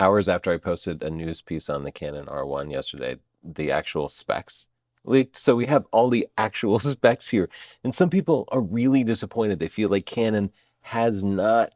Hours after I posted a news piece on the Canon R1 yesterday, the actual specs leaked. So we have all the actual specs here. And some people are really disappointed. They feel like Canon has not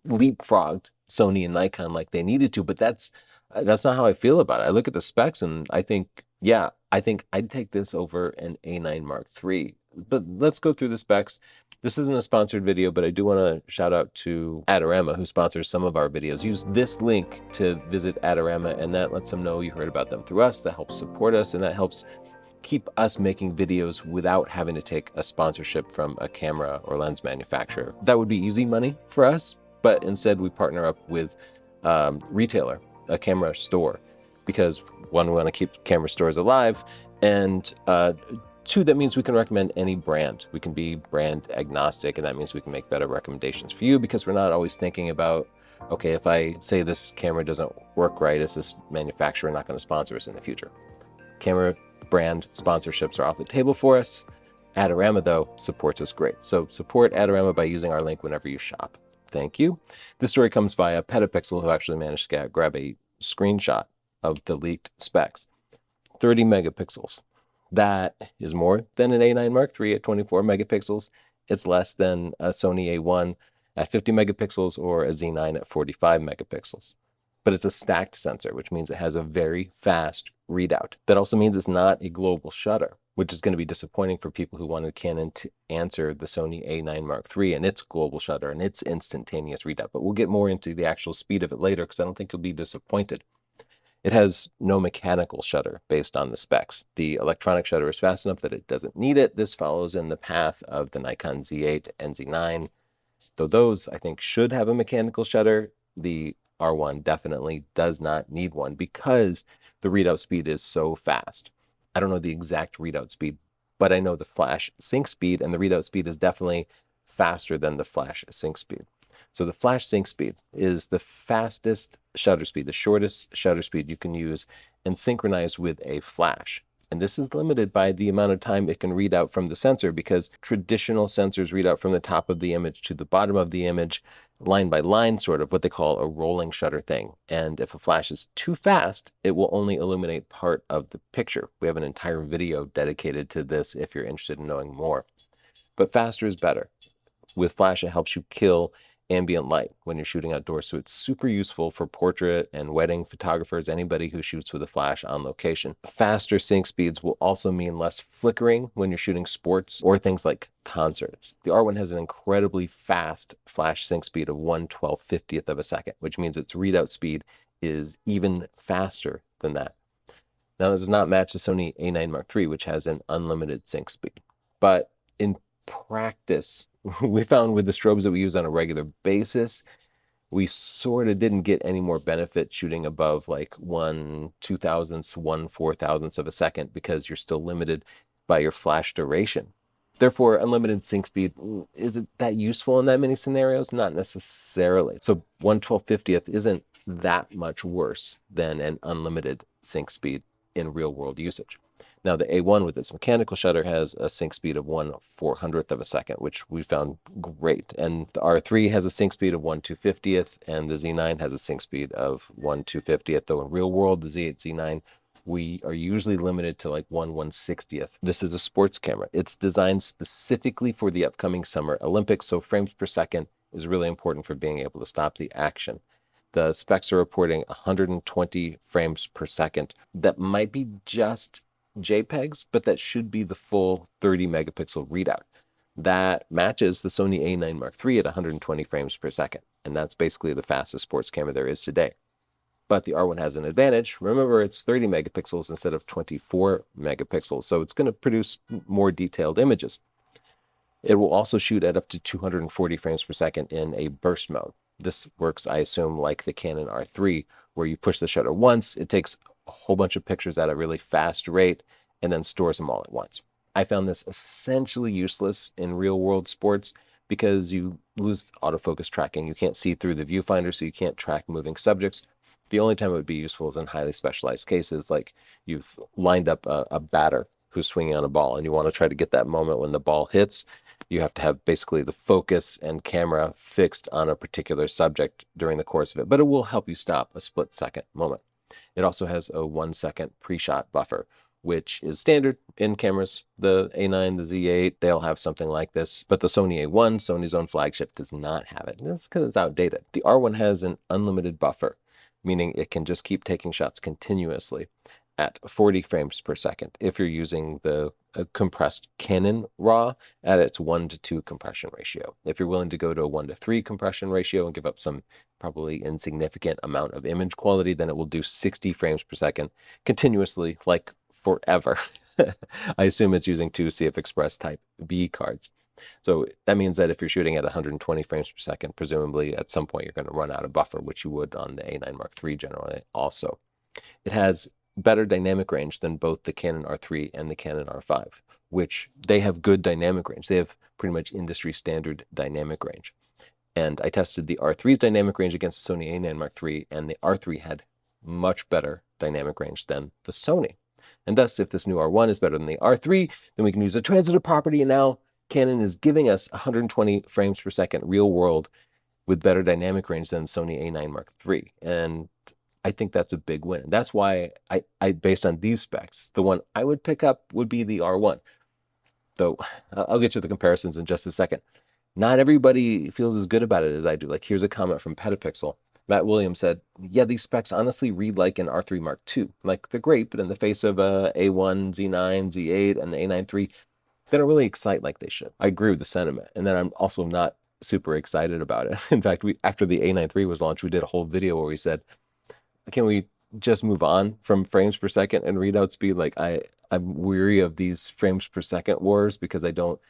leapfrogged Sony and Nikon like they needed to, but that's not how I feel about it. I look at the specs and I think, yeah, I think I'd take this over an A9 Mark III. But let's go through the specs. This isn't a sponsored video, but I do want to shout out to Adorama, who sponsors some of our videos. Use this link to visit Adorama, and that lets them know you heard about them through us. That helps support us, and that helps keep us making videos without having to take a sponsorship from a camera or lens manufacturer. That would be easy money for us, but instead we partner up with retailer, a camera store, because one, we want to keep camera stores alive, and two, that means we can recommend any brand. We can be brand agnostic, and that means we can make better recommendations for you because we're not always thinking about, okay, if I say this camera doesn't work right, is this manufacturer not going to sponsor us in the future? Camera brand sponsorships are off the table for us. Adorama, though, supports us great. So support Adorama by using our link whenever you shop. Thank you. This story comes via Petapixel, who actually managed to grab a screenshot of the leaked specs. 30 megapixels. That is more than an A9 Mark III at 24 megapixels. It's less than a Sony A1 at 50 megapixels or a Z9 at 45 megapixels. But it's a stacked sensor, which means it has a very fast readout. That also means it's not a global shutter, which is going to be disappointing for people who wanted Canon to answer the Sony A9 Mark III and its global shutter and its instantaneous readout. But we'll get more into the actual speed of it later because I don't think you'll be disappointed. It has no mechanical shutter based on the specs. The electronic shutter is fast enough that it doesn't need it. This follows in the path of the Nikon Z8 and Z9. Though those, I think, should have a mechanical shutter, the R1 definitely does not need one because the readout speed is so fast. I don't know the exact readout speed, but I know the flash sync speed, and the readout speed is definitely faster than the flash sync speed. So the flash sync speed is the fastest shutter speed, the shortest shutter speed you can use and synchronize with a flash. And this is limited by the amount of time it can read out from the sensor because traditional sensors read out from the top of the image to the bottom of the image, line by line, sort of what they call a rolling shutter thing. And if a flash is too fast, it will only illuminate part of the picture. We have an entire video dedicated to this if you're interested in knowing more. But faster is better. With flash, it helps you kill ambient light when you're shooting outdoors. So it's super useful for portrait and wedding photographers, anybody who shoots with a flash on location. Faster sync speeds will also mean less flickering when you're shooting sports or things like concerts. The R1 has an incredibly fast flash sync speed of 1/1250th of a second, which means its readout speed is even faster than that. Now, this does not match the Sony A9 Mark III, which has an unlimited sync speed. But in practice, we found with the strobes that we use on a regular basis, we sort of didn't get any more benefit shooting above like 1/2000th, 1/4000th of a second because you're still limited by your flash duration. Therefore, unlimited sync speed, is it that useful in that many scenarios? Not necessarily. So 1/1250th isn't that much worse than an unlimited sync speed in real world usage. Now, the A1 with its mechanical shutter has a sync speed of 1/400th of a second, which we found great. And the R3 has a sync speed of 1/250th, and the Z9 has a sync speed of 1/250th. Though in real world, the Z8, Z9, we are usually limited to like 1/160th. This is a sports camera. It's designed specifically for the upcoming Summer Olympics, so frames per second is really important for being able to stop the action. The specs are reporting 120 frames per second. That might be just JPEGs, but that should be the full 30 megapixel readout. That matches the Sony A9 Mark III at 120 frames per second, and that's basically the fastest sports camera there is today. But the R1 has an advantage. Remember, it's 30 megapixels instead of 24 megapixels, so it's going to produce more detailed images. It will also shoot at up to 240 frames per second in a burst mode. This works, I assume, like the Canon R3, where you push the shutter once, it takes a whole bunch of pictures at a really fast rate and then stores them all at once. I found this essentially useless in real world sports because you lose autofocus tracking. You can't see through the viewfinder, so you can't track moving subjects. The only time it would be useful is in highly specialized cases, like you've lined up a batter who's swinging on a ball and you want to try to get that moment when the ball hits. You have to have basically the focus and camera fixed on a particular subject during the course of it, but it will help you stop a split-second moment. It also has a 1-second pre-shot buffer, which is standard in cameras. The A9, the Z8, they all have something like this, but the Sony A1, Sony's own flagship, does not have it. That's because it's outdated. The R1 has an unlimited buffer, meaning it can just keep taking shots continuously at 40 frames per second if you're using the compressed Canon RAW at its 1:2 compression ratio. If you're willing to go to a 1:3 compression ratio and give up some probably insignificant amount of image quality, then it will do 60 frames per second continuously, like forever. I assume it's using two CF Express Type B cards. So that means that if you're shooting at 120 frames per second, presumably at some point you're going to run out of buffer, which you would on the A9 Mark III generally also. It has better dynamic range than both the Canon R3 and the Canon R5, which they have good dynamic range. They have pretty much industry standard dynamic range. And I tested the R3's dynamic range against the Sony A9 Mark III, and the R3 had much better dynamic range than the Sony. And thus, if this new R1 is better than the R3, then we can use a transitive property, and now Canon is giving us 120 frames per second real world with better dynamic range than Sony A9 Mark III. And I think that's a big win. And that's why I based on these specs, the one I would pick up would be the R1. Though I'll get to the comparisons in just a second. Not everybody feels as good about it as I do. Like, here's a comment from Petapixel. Matt Williams said, yeah, these specs honestly read like an R3 Mark II. Like, they're great, but in the face of A1, Z9, Z8, and the A9 III, they don't really excite like they should. I agree with the sentiment. And then I'm also not super excited about it. In fact, after the A9 III was launched, we did a whole video where we said, can we just move on from frames per second and readout speed? Like, I'm weary of these frames per second wars because I don't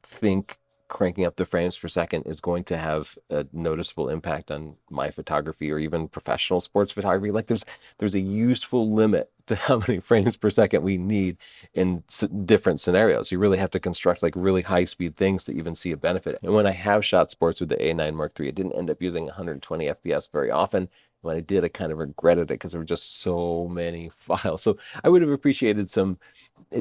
think cranking up the frames per second is going to have a noticeable impact on my photography or even professional sports photography. Like, there's a useful limit to how many frames per second we need in different scenarios. You really have to construct like really high speed things to even see a benefit. And when I have shot sports with the A9 Mark III, I didn't end up using 120 FPS very often. When I did, I kind of regretted it because there were just so many files. So I would have appreciated some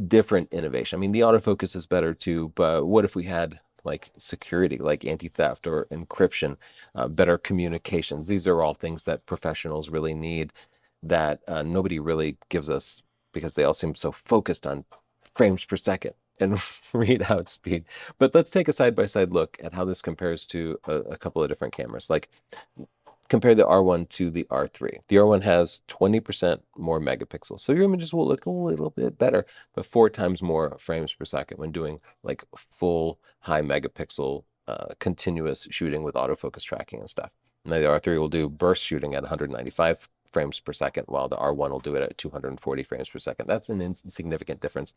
different innovation. I mean, the autofocus is better too, but what if we had like security, like anti-theft or encryption, better communications? These are all things that professionals really need that nobody really gives us because they all seem so focused on frames per second and readout speed. But let's take a side-by-side look at how this compares to a couple of different cameras. Like, compare the R1 to the R3. The R1 has 20% more megapixels, so your images will look a little bit better, but 4 times more frames per second when doing like full high megapixel continuous shooting with autofocus tracking and stuff. Now the R3 will do burst shooting at 195 frames per second, while the R1 will do it at 240 frames per second. That's an insignificant difference.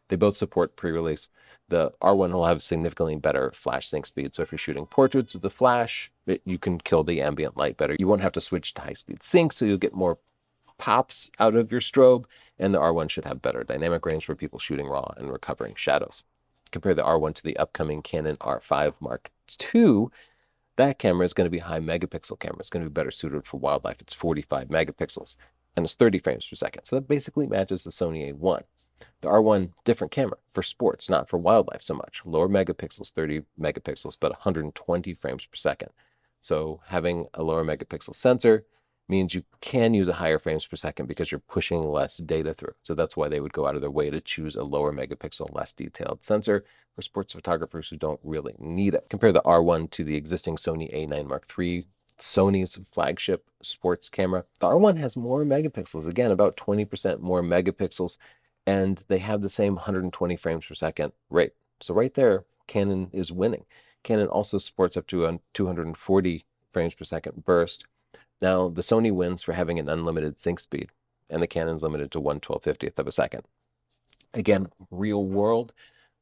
They both support pre-release. The R1 will have significantly better flash sync speed. So if you're shooting portraits with the flash, you can kill the ambient light better. You won't have to switch to high-speed sync, so you'll get more pops out of your strobe. And the R1 should have better dynamic range for people shooting raw and recovering shadows. Compare the R1 to the upcoming Canon R5 Mark II. That camera is going to be a high megapixel camera. It's going to be better suited for wildlife. It's 45 megapixels and it's 30 frames per second. So that basically matches the Sony A1. The R1, different camera for sports, not for wildlife so much. Lower megapixels, 30 megapixels, but 120 frames per second. So having a lower megapixel sensor means you can use a higher frames per second because you're pushing less data through. So that's why they would go out of their way to choose a lower megapixel, less detailed sensor for sports photographers who don't really need it. Compare the R1 to the existing Sony A9 Mark III, Sony's flagship sports camera. The R1 has more megapixels, again, about 20% more megapixels, and they have the same 120 frames per second rate. So right there, Canon is winning. Canon also supports up to a 240 frames per second burst. Now, the Sony wins for having an unlimited sync speed, and the Canon's limited to 1/1250th of a second. Again, real world,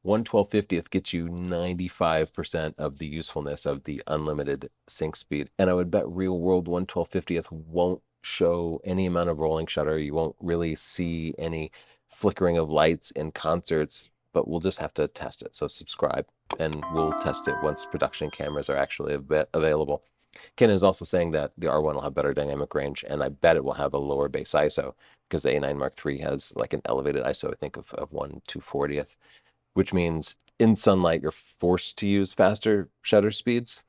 1/1250th gets you 95% of the usefulness of the unlimited sync speed. And I would bet real world 1/1250th won't show any amount of rolling shutter. You won't really see any flickering of lights in concerts, but we'll just have to test it. So subscribe and we'll test it once production cameras are actually available. Canon is also saying that the R1 will have better dynamic range, and I bet it will have a lower base ISO because the A9 Mark III has like an elevated ISO, I think, of 1/240th, which means in sunlight, you're forced to use faster shutter speeds,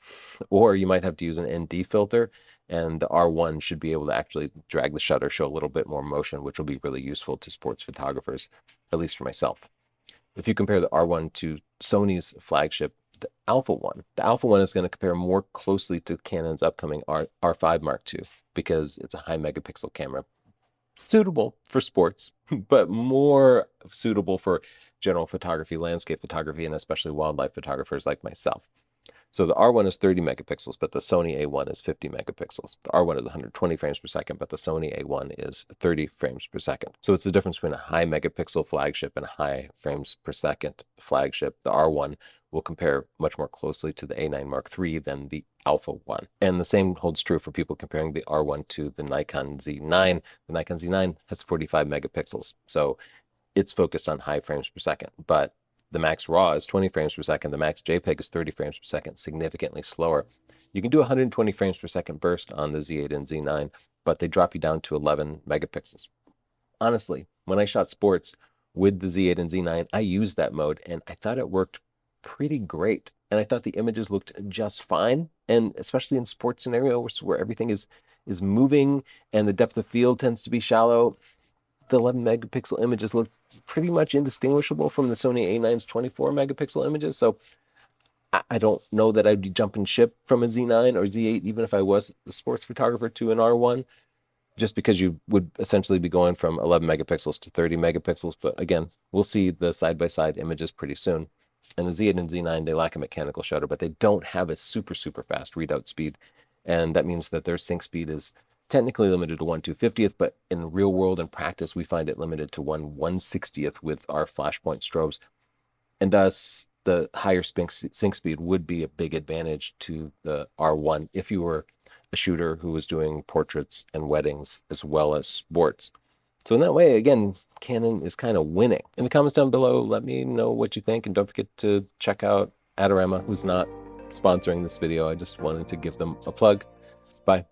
or you might have to use an ND filter, and the R1 should be able to actually drag the shutter, show a little bit more motion, which will be really useful to sports photographers, at least for myself. If you compare the R1 to Sony's flagship, the Alpha 1 is going to compare more closely to Canon's upcoming R5 Mark II because it's a high megapixel camera, suitable for sports, but more suitable for general photography, landscape photography, and especially wildlife photographers like myself. So the R1 is 30 megapixels, but the Sony A1 is 50 megapixels. The R1 is 120 frames per second, but the Sony A1 is 30 frames per second. So it's the difference between a high megapixel flagship and a high frames per second flagship. The R1 will compare much more closely to the A9 Mark III than the Alpha 1. And the same holds true for people comparing the R1 to the Nikon Z9. The Nikon Z9 has 45 megapixels. So it's focused on high frames per second, but the max RAW is 20 frames per second. The max JPEG is 30 frames per second, significantly slower. You can do 120 frames per second burst on the Z8 and Z9, but they drop you down to 11 megapixels. Honestly, when I shot sports with the Z8 and Z9, I used that mode and I thought it worked pretty great. And I thought the images looked just fine. And especially in sports scenarios where everything is moving and the depth of field tends to be shallow, the 11 megapixel images look pretty much indistinguishable from the Sony A9's 24 megapixel images. So I don't know that I'd be jumping ship from a Z9 or Z8, even if I was a sports photographer, to an R1, just because you would essentially be going from 11 megapixels to 30 megapixels. But again, we'll see the side-by-side images pretty soon. And the Z8 and Z9, they lack a mechanical shutter, but they don't have a super, super fast readout speed. And that means that their sync speed is technically limited to 1/250th, but in real world and practice, we find it limited to 1/160th with our flashpoint strobes. And thus, the higher sync speed would be a big advantage to the R1 if you were a shooter who was doing portraits and weddings as well as sports. So in that way, again, Canon is kind of winning. In the comments down below, let me know what you think, and don't forget to check out Adorama, who's not sponsoring this video. I just wanted to give them a plug. Bye.